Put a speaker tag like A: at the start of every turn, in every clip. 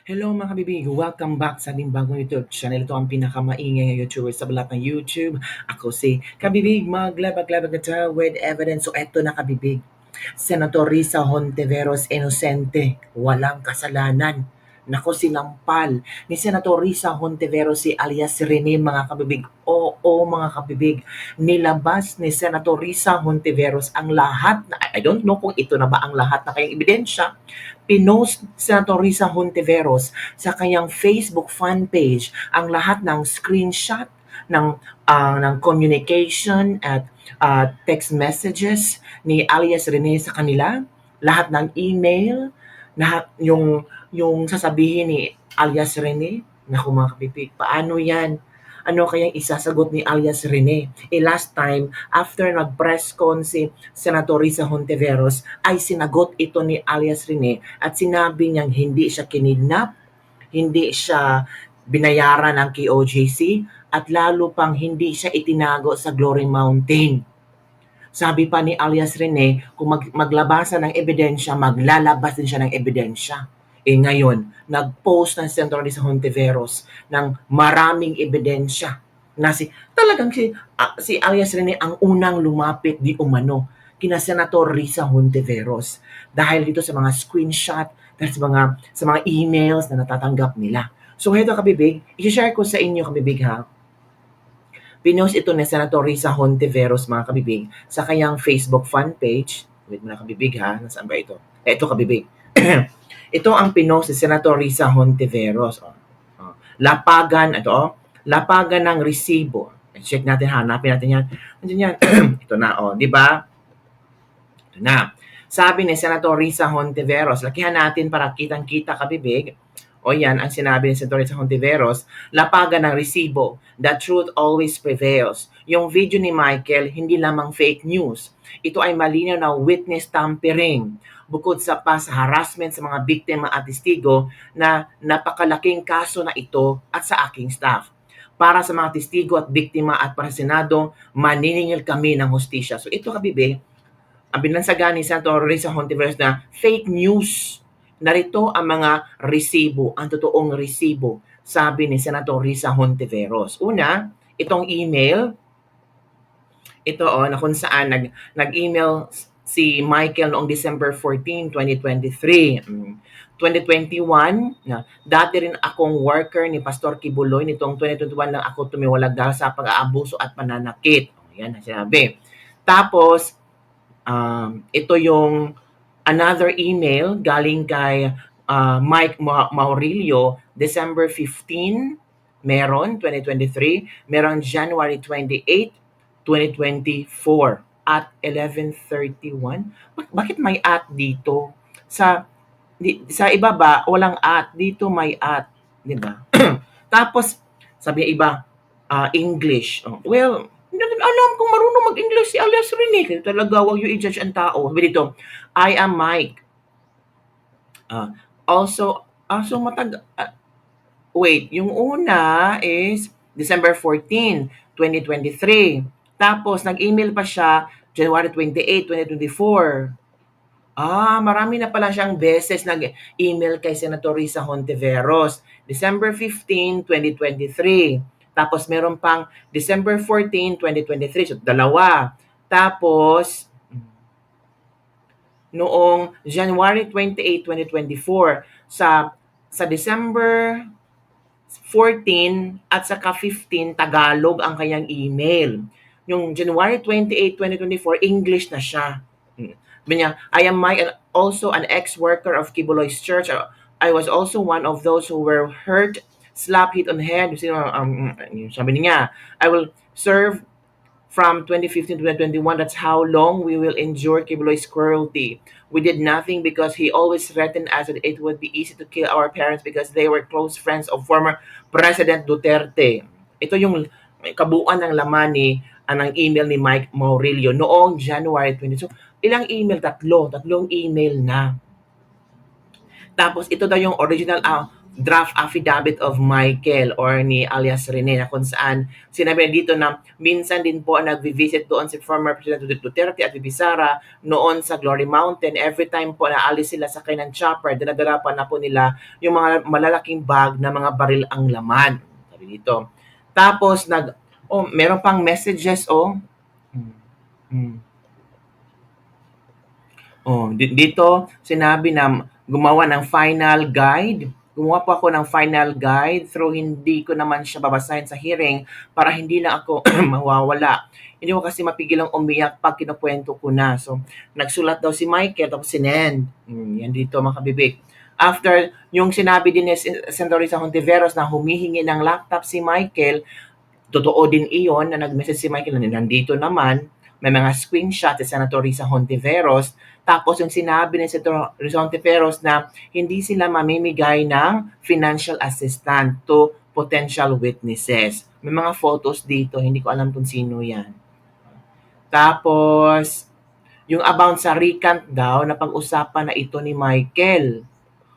A: Hello mga kabibig! Welcome back sa ating bagong YouTube channel. Ito ang pinakamaingay na YouTuber sa balat ng YouTube. Ako si Kabibig, maglabag-labag na tayo with evidence. So eto na kabibig. Senator Risa Hontiveros Inocente, walang kasalanan. Nako, sinampal ni Senator Risa Hontiveros si alias Rene mga kabibig. Oo mga kabibig, nilabas ni Senator Risa Hontiveros ang lahat na, I don't know kung ito na ba ang lahat na kayang ebidensya, pinost Senator Risa Hontiveros sa kanyang Facebook fan page ang lahat ng screenshot ng communication at text messages ni alias Rene sa kanila, lahat ng email, lahat yung sasabihin ni alias Rene. Naku mga kapipig, paano yan? Ano kayang isasagot ni alias Rene? Last time, after nag-press con si Senator Risa Hontiveros, ay sinagot ito ni alias Rene at sinabi niyang hindi siya kinidnap, hindi siya binayaran ng KOJC, at lalo pang hindi siya itinago sa Glory Mountain. Sabi pa ni alias Rene, kung maglabasan ng ebidensya, maglalabas din siya ng ebidensya. Ngayon, nag-post ng Senator Risa Hontiveros ng maraming ebidensya na talagang si alias Rene ang unang lumapit di umano kina Senator Risa Hontiveros dahil dito sa mga screenshot, dahil sa mga emails na natatanggap nila. So heto kabibig, i-share ko sa inyo kabibig ha. Pinost ito ni Senator Risa Hontiveros mga kabibig sa kanyang Facebook fan page. Wait mo na kabibig ha, nasaan ba ito? Ito kabibig. Ito ang pinost ni Senator Risa Hontiveros. Lapagan, lapagan ng resibo. Check natin, hanapin natin yan. Nandiyan yan. Ito na, di ba? Ito na. Sabi ni Senator Risa Hontiveros, lakihan natin para kitang-kita kabibig. O yan, ang sinabi ni Senator Risa Hontiveros, lapagan ng resibo. The truth always prevails. Yung video ni Michael, hindi lamang fake news. Ito ay malinaw na witness tampering. Bukod sa harassment sa mga biktima at testigo na napakalaking kaso na ito at sa aking staff. Para sa mga testigo at biktima at para sa Senado, maniningil kami ng hustisya. So ito kabibig, ang binansagan ni Senator Risa Hontiveros na fake news. Narito ang mga resibo, ang totoong resibo, sabi ni Senator Risa Hontiveros. Una, itong email, ito na kung saan nag-email si Michael noong December 14, 2023. 2021, dati rin akong worker ni Pastor Kibuloy, nitong 2021 lang ako tumiwalag dahil sa pag-aabuso at pananakit. Yan ang sinabi. Tapos, ito yung another email galing kay Mike Maurilio, December 15, meron, 2023, meron January 28, 2024 at 11:31. Bakit may at dito? Sa ibaba, walang at. Dito may at. Di ba? Tapos, sabi iba, English. Well, alam kung marunong mag-English si alias Rene. Talaga, huwag yung i-judge ang tao. Sabi dito, I am Mike. Wait, yung una is December 14, 2023. Tapos, nag-email pa siya January 28, 2024. Marami na pala siyang beses nag-email kay Senator Risa Hontiveros. December 15, 2023. Tapos meron pang December 14, 2023. So, dalawa. Tapos, noong January 28, 2024, sa December 14 at saka 15, Tagalog ang kanyang email. Yung January 28, 2024, English na siya. Niya, I am Mike and also an ex-worker of Kibuloy's church. I was also one of those who were hurt, slap, hit on the head. Sabi niya, I will serve from 2015 to 2021. That's how long we will endure Kibuloy's cruelty. We did nothing because he always threatened us that it would be easy to kill our parents because they were close friends of former President Duterte. Ito yung kabuuan ng laman ng email ni Mike Maurilio noong January 20. So, ilang email? Tatlong email na. Tapos ito daw yung original draft affidavit of Michael or ni alias Rene na kung saan sinabi dito na minsan din po nag-visit doon si former President Duterte at Bibi Sara noon sa Glory Mountain. Every time po naalis sila sa kanilang chopper, daladala pa na po nila yung mga malalaking bag na mga baril ang laman. Sabi dito. Tapos meron pang messages Mm. Dito sinabi na gumawa ng final guide. Gumawa po ako ng final guide through hindi ko naman siya babasahin sa hearing para hindi lang ako mawawala. Hindi ko kasi mapigilang umiyak pag kinukwento ko na. So, nagsulat daw si Michael tapos sinend. Yan dito mga kabibig. After yung sinabi din ni Senator Risa Hontiveros na humihingi ng laptop si Michael, totoo din iyon na nag-message si Michael na nandito naman, may mga screenshot si Senator Risa Hontiveros. Tapos yung sinabi ni Senator Risa Hontiveros na hindi sila mamimigay ng financial assistance to potential witnesses. May mga photos dito, hindi ko alam kung sino yan. Tapos, yung about sa recant daw, na pag-usapan na ito ni Michael.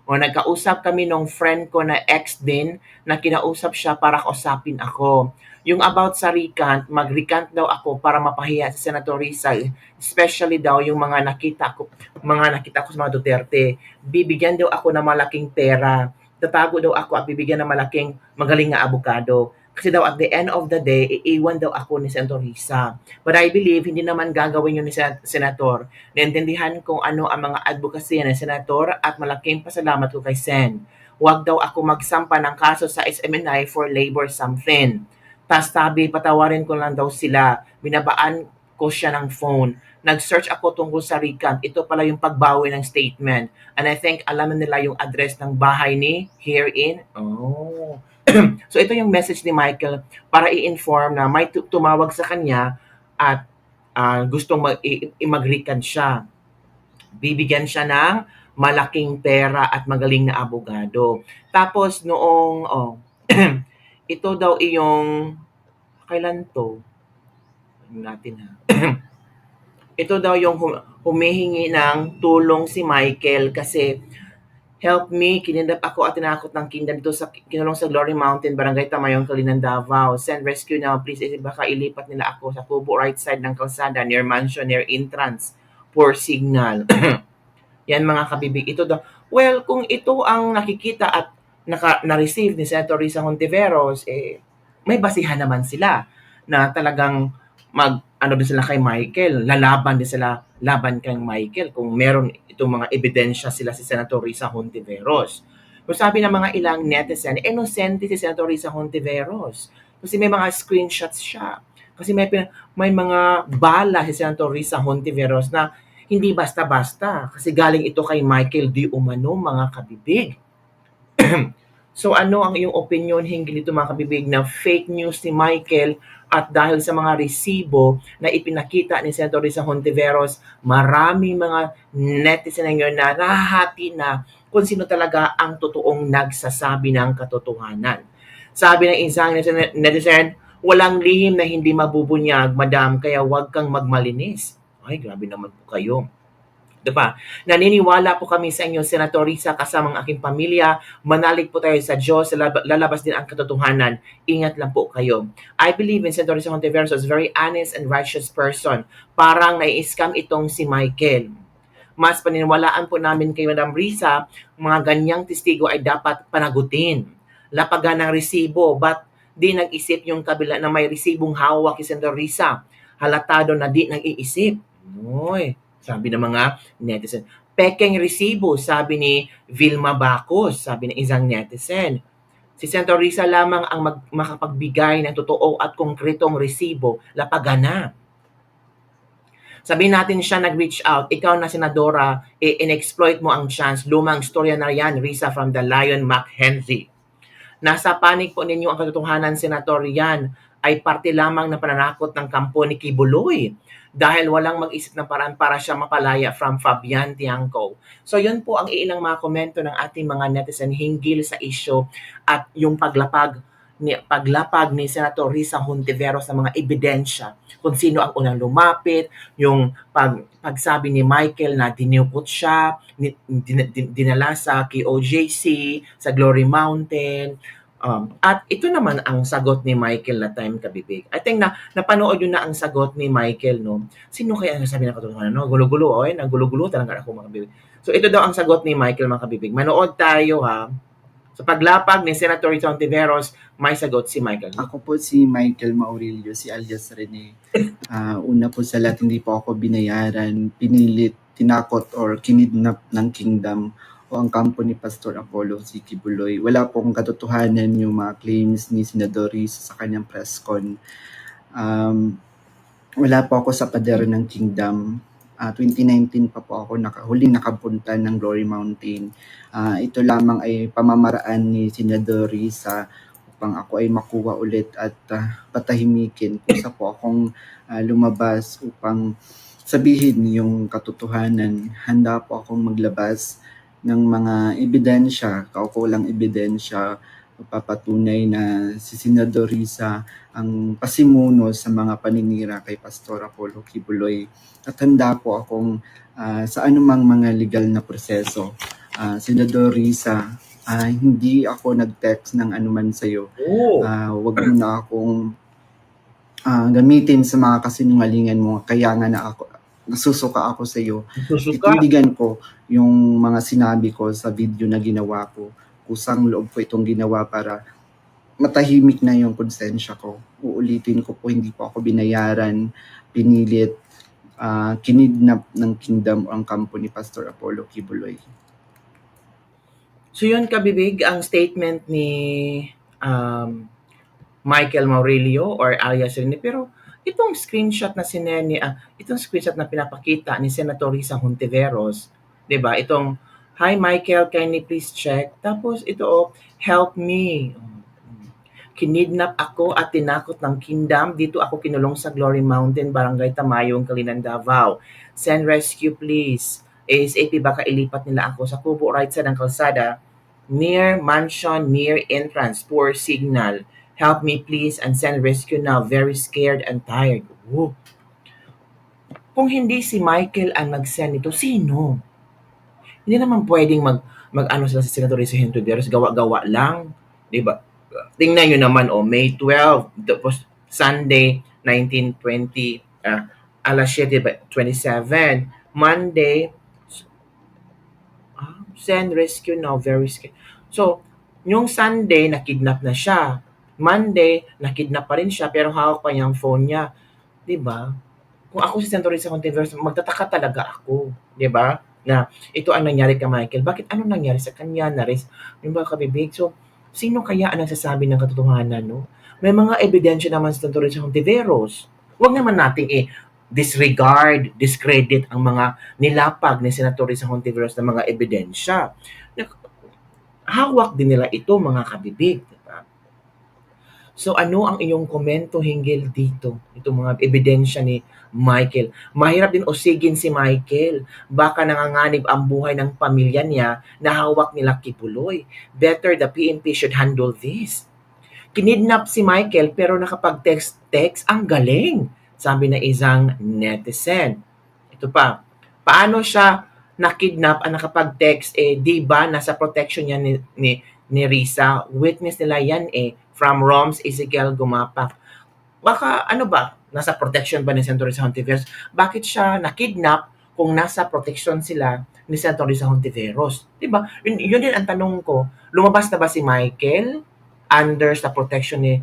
A: O nagkausap kami nung friend ko na ex din, na kinausap siya para kausapin ako. Yung about sa recant, mag-recant daw ako para mapahiya sa Senator Risa, especially daw yung mga nakita ko sa mga Duterte. Bibigyan daw ako ng malaking pera. Tatago daw ako at bibigyan ng malaking magaling na abogado. Kasi daw at the end of the day, iiwan daw ako ni Senator Risa. But I believe hindi naman gagawin yun ni Senator. Naintindihan kung ano ang mga advocacy ng Senator at malaking pasalamat ko kay Sen. Huwag daw ako magsampa ng kaso sa SMNI for labor something. Tapos sabi, patawarin ko lang daw sila. Binabaan ko siya ng phone. Nag-search ako tungkol sa recant. Ito pala yung pagbawi ng statement. And I think alam na nila yung address ng bahay ni herein. So ito yung message ni Michael para i-inform na may tumawag sa kanya at gustong mag-recant siya. Bibigyan siya ng malaking pera at magaling na abogado. Tapos noong ito daw iyong kailan to? Natin ha. Ito daw yung humihingi ng tulong si Michael kasi help me, kinidnap ako at tinakot ng kingdom dito sa kinulong sa Glory Mountain, Barangay Tamayon, Kalinan, Davao. Send rescue now, please. Baka ilipat nila ako sa Kubo right side ng kalsada, near mansion, near entrance. Poor signal. Yan mga kabibig. Ito daw. Well, kung ito ang nakikita at na-receive ni Senator Risa Hontiveros, may basihan naman sila na talagang din sila kay Michael, lalaban din sila laban kay Michael kung meron itong mga ebidensya sila si Senator Risa Hontiveros. Kung sabi ng mga ilang netizen, inosente si Senator Risa Hontiveros kasi may mga screenshots siya. Kasi may mga bala si Senator Risa Hontiveros na hindi basta-basta kasi galing ito kay Michael di umano mga kabibig. So ano ang iyong opinion hinggil dito mga kabibig na fake news ni Michael at dahil sa mga resibo na ipinakita ni Senator Risa Hontiveros, maraming mga netizen ngayon na nahahati na kung sino talaga ang totoong nagsasabi ng katotohanan. Sabi ng isang netizen, walang lihim na hindi mabubunyag, madam, kaya huwag kang magmalinis. Ay, grabe naman po kayo. Diba? Naniniwala po kami sa inyo, Senator Risa, kasama ang aking pamilya. Manalig po tayo sa Diyos. Lalabas din ang katotohanan. Ingat lang po kayo. I believe in Senator Risa Hontiveros as a very honest and righteous person. Parang nai-scam itong si Michael. Mas paniniwalaan po namin kay Madam Risa, mga ganyang testigo ay dapat panagutin. Lapagan ng resibo, but di nag-isip yung kabila na may resibong hawak si Senator Risa. Halatado na di nag-iisip. Oy. Sabi ng mga netizen. Pekeng resibo, sabi ni Vilma Bacos, sabi ng isang netizen. Si Senator Risa lamang ang makapagbigay ng totoo at konkretong resibo, lapagan na. Sabihin natin siya nag-reach out, ikaw na senadora, in-exploit mo ang chance, lumang storya na yan, Risa from the Lion McHenry. Nasa panig po ninyo ang katotohanan, Senator, yan ay parte lamang ng pananakot ng kampo ni Kibuloy dahil walang mag-isip ng paraan para siya mapalaya from Fabian Tiangco. So yun po ang ilang mga komento ng ating mga netizen hinggil sa issue at yung paglapag paglapag ni Senator Risa Hontiveros ng mga ebidensya kung sino ang unang lumapit, yung pagsabi ni Michael na dinukot siya, dinala sa KOJC, sa Glory Mountain. At ito naman ang sagot ni Michael na time kabibig. I think na napanood yun na ang sagot ni Michael, no? Sino kaya ang sabi ng katotohanan? No? Gulo-gulo, nagulo-gulo talaga ako mga kabibig. So ito daw ang sagot ni Michael mga kabibig. Manood tayo ha. Sa paglapag ni Senator Risa Hontiveros, may sagot si Michael.
B: Ako po si Michael Maurilio, si alias Rene. Una po sa lahat, hindi po ako binayaran, pinilit, tinakot or kinidnap ng kingdom o ang kampo ni Pastor Apollo C. Kibuloy. Wala pong katotohanan yung mga claims ni Senador Risa sa kanyang press con. Wala po ako sa pader ng kingdom. 2019 pa po ako huling nakapunta ng Glory Mountain. Ito lamang ay pamamaraan ni Senador Risa upang ako ay makuha ulit at patahimikin. Kusa po akong lumabas upang sabihin yung katotohanan. Handa po akong maglabas ng mga ebidensya, kaukulang ebidensya, papatunay na si Senador Risa ang pasimuno sa mga paninira kay Pastor Apollo Kibuloy. At handa po akong sa anumang mga legal na proseso. Senador Risa, hindi ako nag-text ng anuman sa'yo. Wag mo na akong gamitin sa mga kasinungalingan mo. Kaya nga nasusuka ako sa'yo. Titindigan ko yung mga sinabi ko sa video na ginawa ko. Kusang loob ko itong ginawa para matahimik na yung konsensya ko. Uulitin ko po, hindi po ako binayaran, pinilit, kinidnap ng kingdom ang kampo ni Pastor Apollo Kibuloy.
A: So yun kabibig ang statement ni Michael Maurilio or alias Rene. Pero itong screenshot na itong screenshot na pinapakita ni Senator Risa Hontiveros, 'di ba? Itong hi Michael, can you please check? Tapos ito help me. Kinidnap ako at tinakot ng kingdom. Dito ako kinulong sa Glory Mountain, Barangay Tamayong, Kalinan, Davao. Send rescue please. ASAP baka ilipat nila ako sa kubo right side ng kalsada near mansion, near entrance, poor signal. Help me please and send rescue now. Very scared and tired. Ooh. Kung hindi si Michael ang nag-send ito, sino? Hindi naman pwedeng mag-ano sila sa Senator Risa Hontiveros, gawa-gawa lang. Di ba? Tingnan nyo naman, May 12, tapos Sunday, 19:20, alas 7:27. Monday, send rescue now, very scared. So, yung Sunday, nakidnap na siya. Monday, nakidnap pa rin siya, pero hawak pa niya ang phone niya. Diba? Kung ako si Senator Risa Hontiveros, magtataka talaga ako. Diba? Na ito ang nangyari kay Michael. Bakit ano nangyari sa kanya? Yung mga kabibig. So, sino kaya ang nagsasabi ng katotohanan, no? May mga ebidensya naman sa Senator Risa Hontiveros. Huwag naman nating disregard, discredit ang mga nilapag ni Senator Risa Hontiveros ng mga ebidensya. Hawak din nila ito, mga kabibig. Diba? So ano ang inyong komento hinggil dito? Itong mga ebidensya ni Michael. Mahirap din usigin si Michael. Baka nanganganib ang buhay ng pamilya niya na hawak nila Kibuloy. Better the PNP should handle this. Kinidnap si Michael pero nakapag-text ang galing. Sabi na isang netizen. Ito pa, paano siya nakidnap ang nakapag-text? Di ba nasa protection niya ni Risa? Witness nila yan from Roms Ezekiel Gumapak. Baka ano ba, nasa protection ba ni Senator Risa Hontiveros? Bakit siya nakidnap kung nasa protection sila ni Senator Risa Hontiveros? Diba? Yun din ang tanong ko. Lumabas na ba si Michael under sa protection ni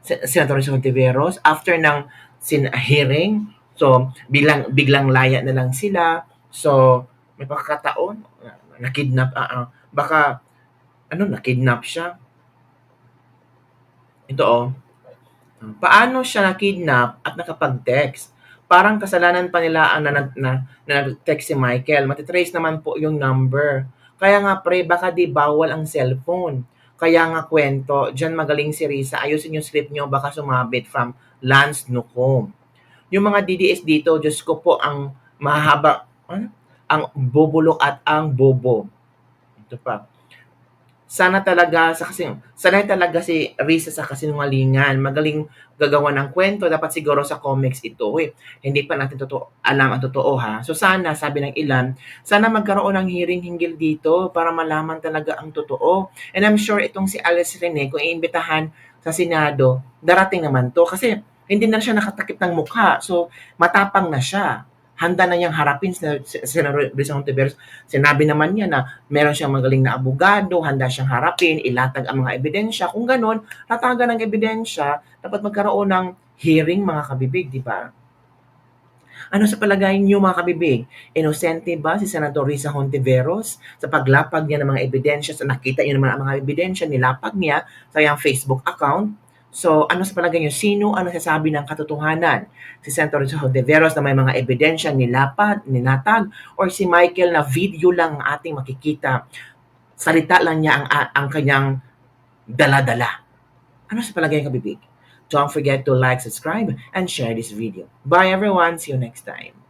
A: Senator Risa Hontiveros after ng hearing? So, biglang laya na lang sila. So, may pagkakataon, nakidnap, baka, nakidnap siya. Ito paano siya nakidnap at nakapag-text? Parang kasalanan pa nila ang nag-text si Michael. Matitrace naman po yung number. Kaya nga pre, baka di bawal ang cellphone. Kaya nga kwento, dyan magaling si Risa. Ayusin yung script nyo, baka sumabit from Lance Nucom. Yung mga DDS dito, Diyos ko po, ang mahaba, ang bubulok at ang bobo. Ito pa. Sana talaga sanay talaga si Risa sa kasinungalingan, magaling gagawa ng kwento, dapat siguro sa comics ito, eh. Hindi pa natin alam ang totoo ha. So sana, sabi ng ilan, sana magkaroon ng hearing hinggil dito para malaman talaga ang totoo. And I'm sure itong si Alice Rene, kung iimbitahan sa Senado, darating naman to. Kasi hindi na siya nakatakip ng mukha. So matapang na siya. Handa na niyang harapin si Senador Risa Hontiveros. Sinabi naman niya na meron siyang magaling na abogado, handa siyang harapin, ilatag ang mga ebidensya. Kung ganon, latagan ng ebidensya, dapat magkaroon ng hearing mga kabibig, di ba? Ano sa palagay niyo mga kabibig? Inosente ba si Senador Risa Hontiveros sa paglapag niya ng mga ebidensya? Sa nakita niyo naman ang mga ebidensya, nilapag niya sa iyang Facebook account. So, ano sa palagay niyo? Sino ang nagsasabi ng katotohanan? Si Senator Risa Hontiveros na may mga ebidensya ninatag, or si Michael na video lang ang ating makikita? Salita lang niya ang kanyang dala-dala. Ano sa palagay niyo kabibig? Don't forget to like, subscribe, and share this video. Bye everyone! See you next time.